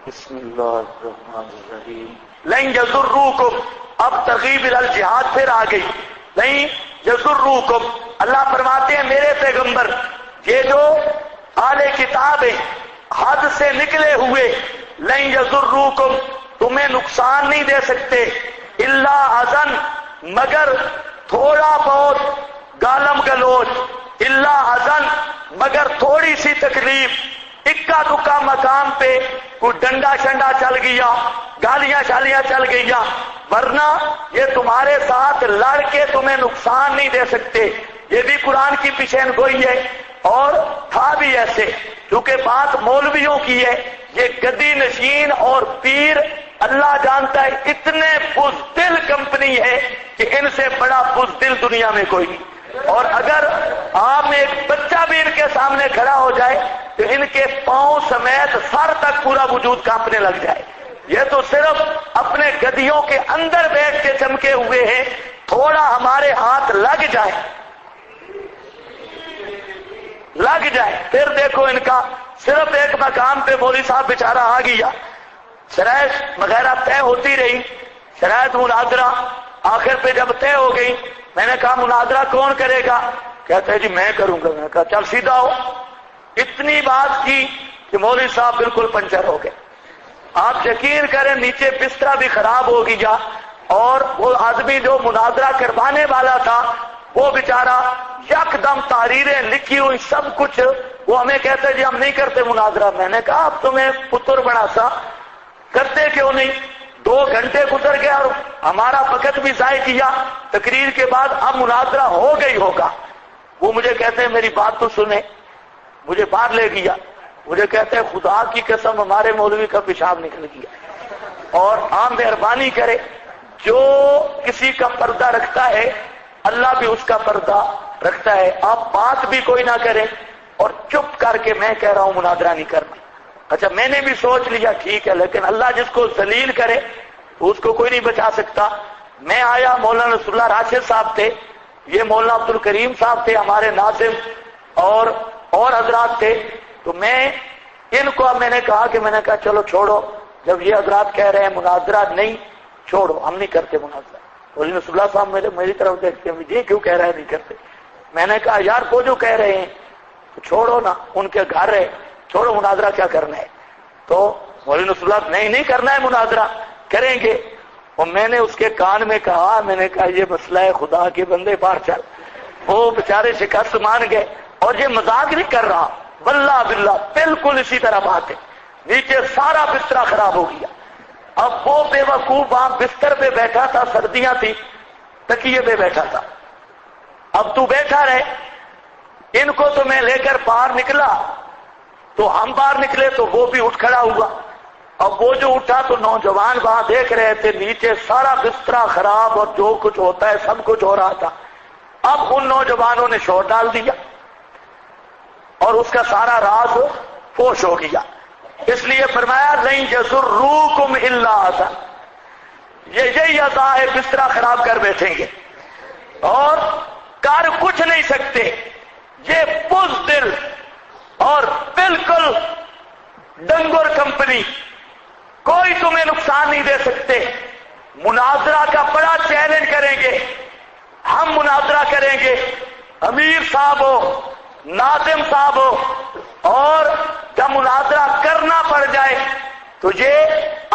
بسم اللہ الرحمن الرحیم. لن یضروکم، اب ترغیب الجہاد پھر آ گئی. لن یضروکم، اللہ فرماتے ہیں میرے پیغمبر یہ جو اہل کتاب ہیں حد سے نکلے ہوئے، لن یضروکم تمہیں نقصان نہیں دے سکتے، الا اذن مگر تھوڑا بہت گالم گلوچ، الا اذن مگر تھوڑی سی تکلیف، اکا دکا مقام پہ کوئی ڈنڈا شنڈا چل گیا، گالیاں شالیاں چل گیا، ورنہ یہ تمہارے ساتھ لڑ کے تمہیں نقصان نہیں دے سکتے. یہ بھی قرآن کی پیشین گوئی ہے اور تھا بھی ایسے، کیونکہ بات مولویوں کی ہے. یہ گدی نشین اور پیر اللہ جانتا ہے اتنے بزدل کمپنی ہے کہ ان سے بڑا بزدل دنیا میں کوئی نہیں. اور اگر آپ میں ایک بچہ بھی ان کے سامنے کھڑا ہو جائے تو ان کے پاؤں سمیت سر تک پورا وجود کانپنے لگ جائے. یہ تو صرف اپنے گدیوں کے اندر بیٹھ کے چمکے ہوئے ہیں، تھوڑا ہمارے ہاتھ لگ جائے پھر دیکھو ان کا صرف ایک مقام پہ مولوی صاحب بیچارہ آ گیا، شرائط وغیرہ طے ہوتی رہی، شرائط مناظرہ آخر پہ جب طے ہو گئی، میں نے کہا مناظرہ کون کرے گا؟ کہتے ہیں جی میں کروں گا. میں نے کہا چل سیدھا ہو. اتنی بات کی کہ مولوی صاحب بالکل پنچر ہو گئے. آپ یقین کریں نیچے بستر بھی خراب ہو گیا، اور وہ آدمی جو مناظرہ کروانے والا تھا وہ بیچارہ یک دم تحریریں لکھی ہوئی سب کچھ، وہ ہمیں کہتے جی ہم نہیں کرتے مناظرہ. میں نے کہا اب تمہیں پتر بڑا سا کرتے کیوں نہیں؟ 2 گھنٹے گزر گیا اور ہمارا وقت بھی ضائع کیا. تقریر کے بعد اب مناظرہ ہو گئی ہوگا. وہ مجھے کہتے ہیں میری بات تو سنیں. مجھے باہر لے گیا، مجھے کہتے ہیں خدا کی قسم ہمارے مولوی کا پیشاب نکل گیا، اور آپ مہربانی کرے جو کسی کا پردہ رکھتا ہے اللہ بھی اس کا پردہ رکھتا ہے، آپ بات بھی کوئی نہ کریں اور چپ کر کے میں کہہ رہا ہوں مناظرہ نہیں کرنا. اچھا میں نے بھی سوچ لیا ٹھیک ہے، لیکن اللہ جس کو ذلیل کرے اس کو کوئی نہیں بچا سکتا. میں آیا، مولانا رسول اللہ راشد صاحب تھے، یہ مولانا عبد الکریم صاحب تھے ہمارے ناظم، اور حضرات تھے. تو میں ان کو میں نے کہا چلو چھوڑو، جب یہ حضرات کہہ رہے ہیں مناظرہ نہیں، چھوڑو ہم نہیں کرتے مناظرہ. مولانا رسول اللہ صاحب میری طرف دیکھتے ہیں یہ کیوں کہہ رہے ہیں نہیں کرتے. میں نے کہا یار وہ جو کہہ رہے ہیں تو چھوڑو نا، ان کے گھر ہے، چھوڑو مناظرہ کیا کرنا ہے. تو مولانا رسول اللہ نہیں کرنا ہے مناظرہ، کریں گے. اور میں نے اس کے کان میں کہا، میں نے کہا یہ مسئلہ ہے خدا کے بندے باہر چل. وہ بیچارے شکست مان گئے، اور یہ مذاق نہیں کر رہا، واللہ باللہ بالکل اسی طرح بات ہے. نیچے سارا بستر خراب ہو گیا. اب وہ بے وقوف وہاں بستر پہ بیٹھا تھا، سردیاں تھی، تکیے پہ بیٹھا تھا. اب تو بیٹھا رہے، ان کو تو میں لے کر باہر نکلا تو ہم باہر نکلے تو وہ بھی اٹھ کھڑا ہوا. اب وہ جو اٹھا تو نوجوان وہاں دیکھ رہے تھے، نیچے سارا بستر خراب اور جو کچھ ہوتا ہے سب کچھ ہو رہا تھا. اب ان نوجوانوں نے شور ڈال دیا اور اس کا سارا راز فوش ہو گیا. اس لیے فرمایا لن یضروکم الا اذى، یہی عذاب ہے، بستر خراب کر بیٹھیں گے اور کر کچھ نہیں سکتے. یہ بزدل اور بالکل ڈنگر کمپنی کوئی تمہیں نقصان نہیں دے سکتے. مناظرہ کا بڑا چیلنج کریں گے، ہم مناظرہ کریں گے، امیر صاحب ہو، ناظم صاحب ہو، اور جب مناظرہ کرنا پڑ جائے تو یہ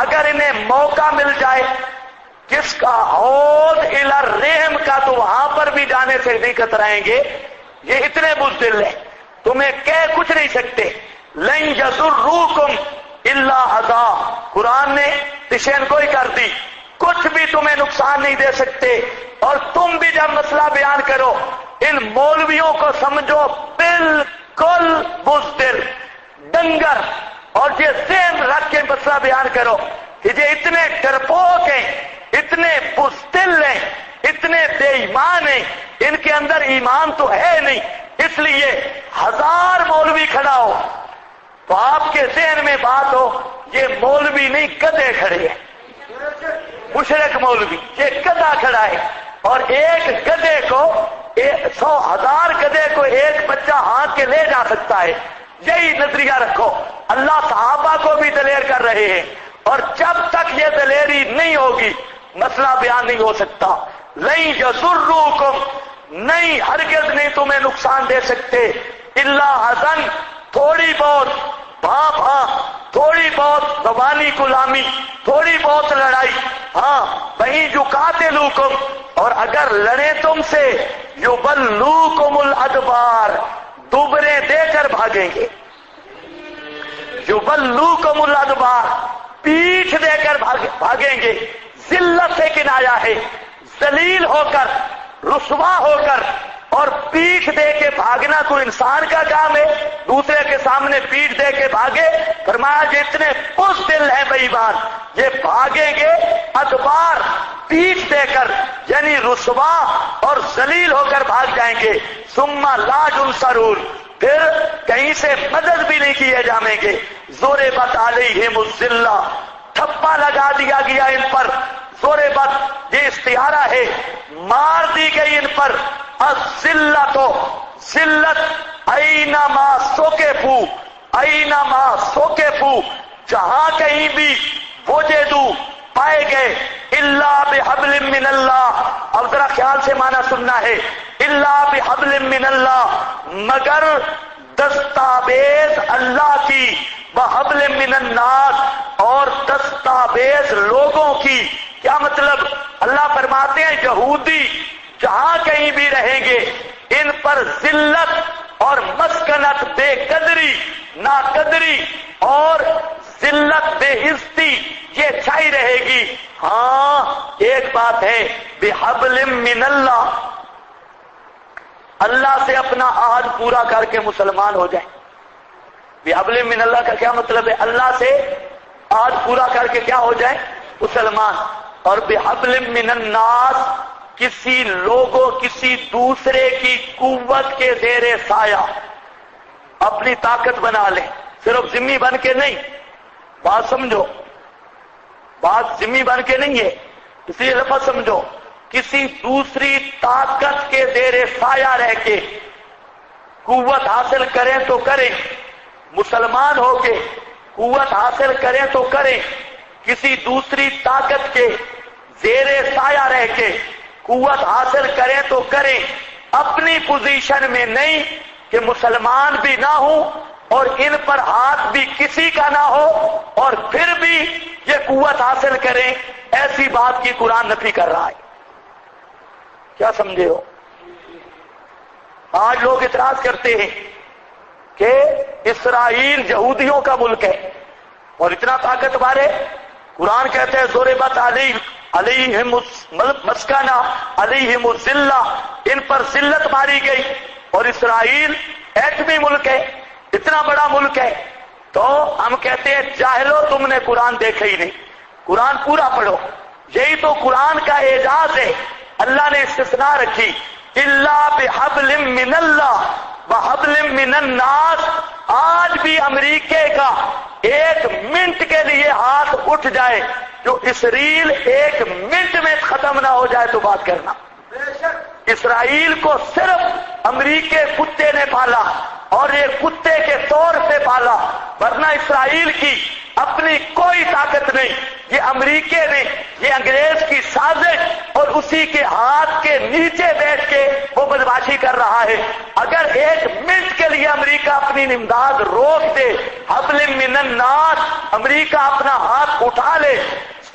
اگر انہیں موقع مل جائے کس کا حوض الی الرحم کا تو وہاں پر بھی جانے سے نہیں کترائیں گے. یہ اتنے بزدل ہیں تمہیں کہہ کچھ نہیں سکتے. لن یضروکم الا اذى، قرآن نے تشین کوئی کر دی، کچھ بھی تمہیں نقصان نہیں دے سکتے. اور تم بھی جب مسئلہ بیان کرو ان مولویوں کو سمجھو بالکل بزدل ڈنگر، اور یہ ذہن رکھ کے مسئلہ بیان کرو کہ یہ اتنے ڈرپوک ہیں، اتنے بزدل ہیں، اتنے بے ایمان ہیں، ان کے اندر ایمان تو ہے نہیں. اس لیے 1000 مولوی کھڑا ہو تو آپ کے ذہن میں بات ہو یہ مولوی نہیں گدھے کھڑے ہیں. مشرک مولوی یہ گدھا کھڑا ہے، اور ایک گدھے کو 100,000 گدھے کو ایک بچہ ہاتھ کے لے جا سکتا ہے. یہی نظریہ رکھو. اللہ صحابہ کو بھی دلیر کر رہے ہیں، اور جب تک یہ دلیری نہیں ہوگی مسئلہ بیان نہیں ہو سکتا۔ لن یضروکم، نہیں ہرگز نہیں تمہیں نقصان دے سکتے، الا اذن، تھوڑی بہت بھاں تھوڑی بہت زبانی غلامی، تھوڑی بہت لڑائی، ہاں وہیں یقاتلوکم، اور اگر لڑے تم سے یبلوکم الادبار، دوبرے دے کر بھاگیں گے، یبلوکم الادبار، پیٹھ دے کر بھاگیں گے۔ ذلت سے کنایا ہے، ذلیل ہو کر، رسوا ہو کر، اور پیٹھ دے کے بھاگنا کوئی انسان کا کام ہے؟ دوسرے کے سامنے پیٹھ دے کے بھاگے؟ فرمایا جتنے بزدل ہیں بے ایمان یہ بھاگیں گے ادبار، پیٹھ دے کر، یعنی رسوا اور ذلیل ہو کر بھاگ جائیں گے۔ ثم لا ينصرون، پھر کہیں سے مدد بھی نہیں کیے جائیں گے۔ ضربت علیہم الذلہ، ٹھپا لگا دیا گیا ان پر، ضربت یہ استعارہ ہے، مار دی گئی ان پر، الذلۃ، ذلت، اینما سوکفو، اینما سوکفو، جہاں کہیں بھی وجدو پائے گئے، الا بحبل من اللہ، اب ذرا خیال سے معنی سننا ہے، الا بحبل من اللہ، مگر دستاویز اللہ کی، بحبل من الناس، اور دستاویز لوگوں کی۔ کیا مطلب؟ اللہ فرماتے ہیں یہودی جہاں کہیں بھی رہیں گے ان پر ذلت اور مسکنت، بے قدری، ناقدری اور ذلت، بے عزتی یہ چھائی رہے گی۔ ہاں ایک بات ہے، بحبل من اللہ، اللہ سے اپنا عہد پورا کر کے مسلمان ہو جائیں۔ بحبل من اللہ کا کیا مطلب ہے؟ اللہ سے عہد پورا کر کے کیا ہو جائیں؟ مسلمان۔ اور بحبل من الناس، کسی لوگوں، کسی دوسرے کی قوت کے زیر سایہ اپنی طاقت بنا لیں، صرف ذمہ بن کے نہیں، بات سمجھو، بات ذمہ بن کے نہیں ہے، اس لیے لفظ سمجھو، کسی دوسری طاقت کے زیر سایہ رہ کے قوت حاصل کریں تو کریں، مسلمان ہو کے قوت حاصل کریں تو کریں، کسی دوسری طاقت کے زیر سایہ رہ کے قوت حاصل کریں تو کریں، اپنی پوزیشن میں نہیں کہ مسلمان بھی نہ ہوں اور ان پر ہاتھ بھی کسی کا نہ ہو اور پھر بھی یہ قوت حاصل کریں، ایسی بات کی قرآن نفی کر رہا ہے۔ کیا سمجھے ہو؟ آج لوگ اعتراض کرتے ہیں کہ اسرائیل یہودیوں کا ملک ہے اور اتنا طاقتور ہے، قرآن کہتے ہیں ضربت علیہم مسکنہ علیہم الذلہ، ان پر ذلت ماری گئی، اور اسرائیل ایٹمی ملک ہے، اتنا بڑا ملک ہے۔ تو ہم کہتے ہیں جاہلو، تم نے قرآن دیکھا ہی نہیں، قرآن پورا پڑھو، یہی تو قرآن کا اعجاز ہے۔ اللہ نے استثناء رکھی، الا بحبل من اللہ وحبل من الناس، آج بھی امریکے کا ایک منٹ کے لیے ہاتھ اٹھ جائے، جو اسرائیل ایک منٹ میں ختم نہ ہو جائے تو بات کرنا۔ اسرائیل کو صرف امریکے کتے نے پالا اور یہ کتے کے طور پہ پالا، ورنہ اسرائیل کی اپنی کوئی طاقت نہیں، یہ امریکے نے، یہ انگریز کی سازش اور اسی کے ہاتھ کے نیچے بیٹھ کے وہ بدماشی کر رہا ہے۔ اگر ایک منٹ کے لیے امریکہ اپنی امداد روک دے، حبل من الناس، امریکہ اپنا ہاتھ اٹھا لے،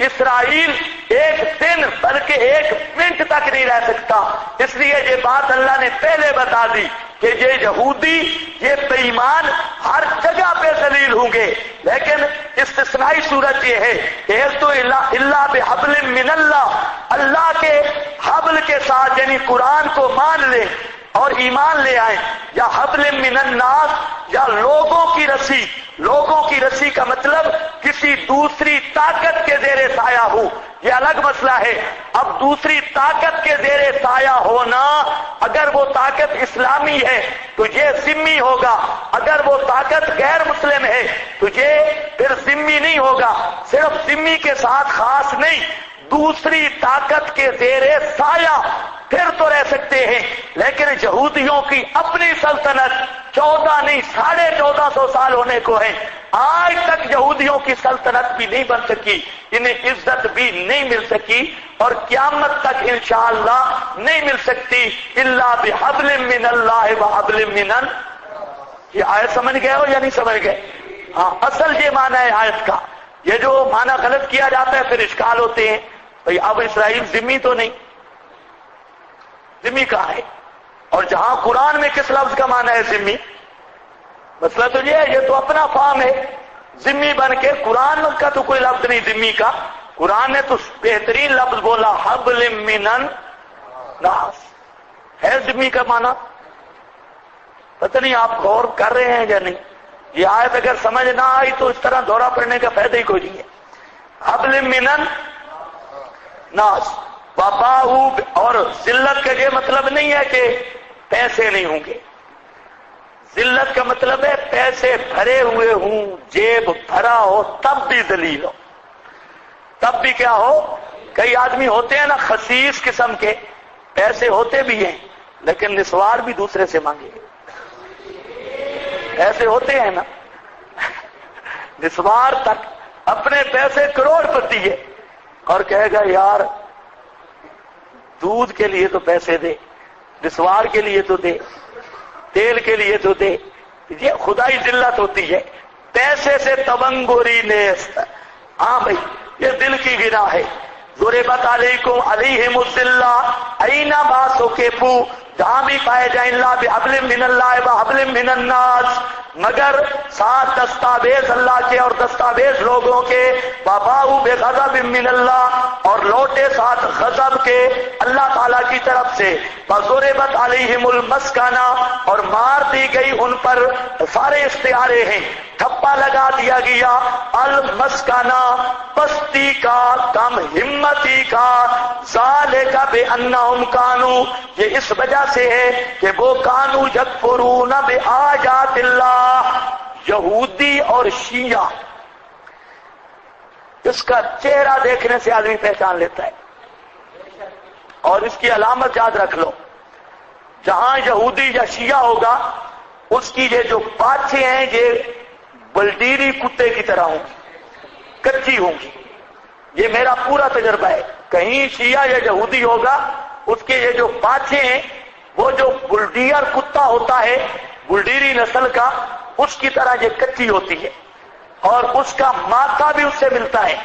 اسرائیل ایک دن بلکہ ایک منٹ تک نہیں رہ سکتا۔ اس لیے یہ بات اللہ نے پہلے بتا دی کہ یہ یہودی، یہ بے ایمان ہر جگہ پہ ذلیل ہوں گے، لیکن استثنائی صورت یہ ہے کہ تو اللہ بحبل من اللہ، اللہ کے حبل کے ساتھ یعنی قرآن کو مان لے اور ایمان لے آئیں، یا حبل من الناس، یا لوگوں کی رسی۔ لوگوں کی رسی کا مطلب کسی دوسری طاقت کے زیر سایہ ہو، یہ الگ مسئلہ ہے۔ اب دوسری طاقت کے زیر سایہ ہونا، اگر وہ طاقت اسلامی ہے تو یہ ذمی ہوگا، اگر وہ طاقت غیر مسلم ہے تو یہ پھر ذمی نہیں ہوگا۔ صرف ذمی کے ساتھ خاص نہیں، دوسری طاقت کے زیر سایہ پھر تو رہ سکتے ہیں، لیکن یہودیوں کی اپنی سلطنت 14 نہیں 1450 سال ہونے کو ہے، آج تک یہودیوں کی سلطنت بھی نہیں بن سکی، انہیں عزت بھی نہیں مل سکی، اور قیامت تک انشاءاللہ نہیں مل سکتی الا بحبل من اللہ وحبل من یہ آیت سمجھ گئے ہو یا نہیں سمجھ گئے؟ ہاں، اصل یہ معنی ہے آیت کا۔ یہ جو معنی غلط کیا جاتا ہے پھر اشکال ہوتے ہیں، بھئی اب اسرائیل ذمی تو نہیں، ذمی کہاں ہے؟ اور جہاں قرآن میں کس لفظ کا معنی ہے ذمی؟ مسئلہ تو یہ ہے، یہ تو اپنا فام ہے، ذمی بن کے قرآن کا تو کوئی لفظ نہیں ذمی کا، قرآن نے تو بہترین لفظ بولا حبل من الناس، ہے ذمی کا معنی؟ پتہ نہیں آپ غور کر رہے ہیں یا نہیں؟ یہ آیت اگر سمجھ نہ آئی تو اس طرح دورہ پڑنے کا فائدہ ہی کوئی نہیں ہے۔ حبل من الناس وباؤ، اور ذلت کا یہ مطلب نہیں ہے کہ پیسے نہیں ہوں گے، ذلت کا مطلب ہے پیسے بھرے ہوئے ہوں، جیب بھرا ہو تب بھی ذلیل ہو، تب بھی کیا ہو؟ کئی آدمی ہوتے ہیں نا خسیس قسم کے، پیسے ہوتے بھی ہیں لیکن نسوار بھی دوسرے سے مانگے، ایسے ہوتے ہیں نا نسوار تک اپنے پیسے کروڑ پتی ہے اور کہے گا یار دودھ کے لیے تو پیسے دے، نسوار کے لیے تو دے، تیل کے لیے تو دے۔ یہ خدائی ذلت ہوتی ہے، پیسے سے تبنگوری نیست۔ ہاں بھائی یہ دل کی گناہ ہے۔ ضربت علیکم علیہم الذلہ اینما ثقفوا، جہاں بھی پائے جائیں اللہ بحبل من اللہ وحبل من الناس، مگر ساتھ دستاویز اللہ کے اور دستاویز لوگوں کے، وباؤ بغضب من اللہ، اور لوٹے ساتھ غضب کے اللہ تعالیٰ کی طرف سے، وضربت علیہم المسکنہ، اور مار دی گئی ان پر، سارے استعارے ہیں، ٹھپا لگا دیا گیا المسکنہ، پستی کا، کم ہمتی کا، ذالک بانہم کانوا، یہ اس وجہ سے ہے کہ وہ کانوا یکفرون بآیات اللہ، یہودی اور شیعہ، اس کا چہرہ دیکھنے سے آدمی پہچان لیتا ہے، اور اس کی علامت یاد رکھ لو، جہاں یہودی یا شیعہ ہوگا اس کی یہ جو پاچھیں ہیں یہ بلڈیری کتے کی طرح ہوں گی، کچی ہوں گی، یہ میرا پورا تجربہ ہے۔ کہیں شیعہ یا یہودی ہوگا اس کے یہ جو پاچھیں ہیں وہ جو بلڈیر کتا ہوتا ہے، بلڈیری نسل کا، اس کی طرح یہ کچی ہوتی ہے، اور اس کا ماتھا بھی اس سے ملتا ہے۔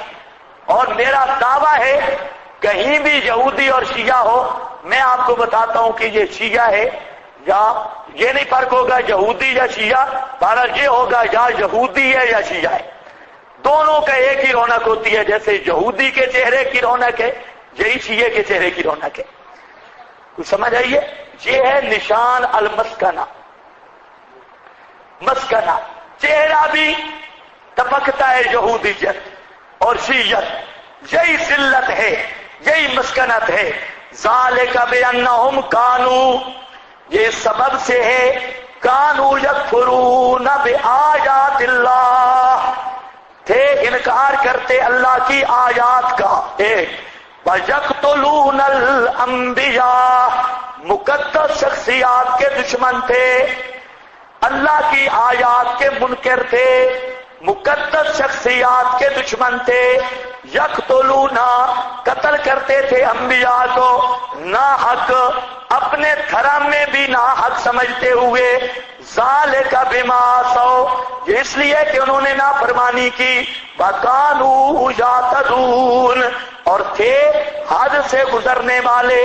اور میرا دعویٰ ہے کہیں بھی یہودی اور شیعہ ہو، میں آپ کو بتاتا ہوں کہ یہ شیعہ ہے، یا یہ نہیں فرق ہوگا یہودی یا شیعہ، بہرحال یہ ہوگا یا یہودی ہے یا شیعہ ہے، دونوں کا ایک ہی رونق ہوتی ہے، جیسے یہودی کے چہرے کی رونق ہے یہی شیعہ کے چہرے کی رونق ہے۔ کچھ سمجھ آئیے؟ یہ ہے نشان المسکنہ، مسکنہ، چہرہ بھی ٹپکتا ہے یہودیت اور شیعت، یہی ذلت ہے، یہی مسکنت ہے۔ ذالک بانہم کانوا، یہ سبب سے ہے، کانوا یکفرون بآیات اللہ، تھے انکار کرتے اللہ کی آیات کا، ایک وَيَقْتُلُونَ الْأَنْبِيَاءَ، مقدس شخصیات کے دشمن تھے، اللہ کی آیات کے منکر تھے، مقدس شخصیات کے دشمن تھے۔ یقتلون، قتل کرتے تھے انبیاء کو ناحق، اپنے دھرم میں بھی ناحق سمجھتے ہوئے۔ ذالک بما عصوا، یہ اس لیے کہ انہوں نے نافرمانی کی، وَكَانُوا يَعْتَدُونَ، اور تھے حد سے گزرنے والے۔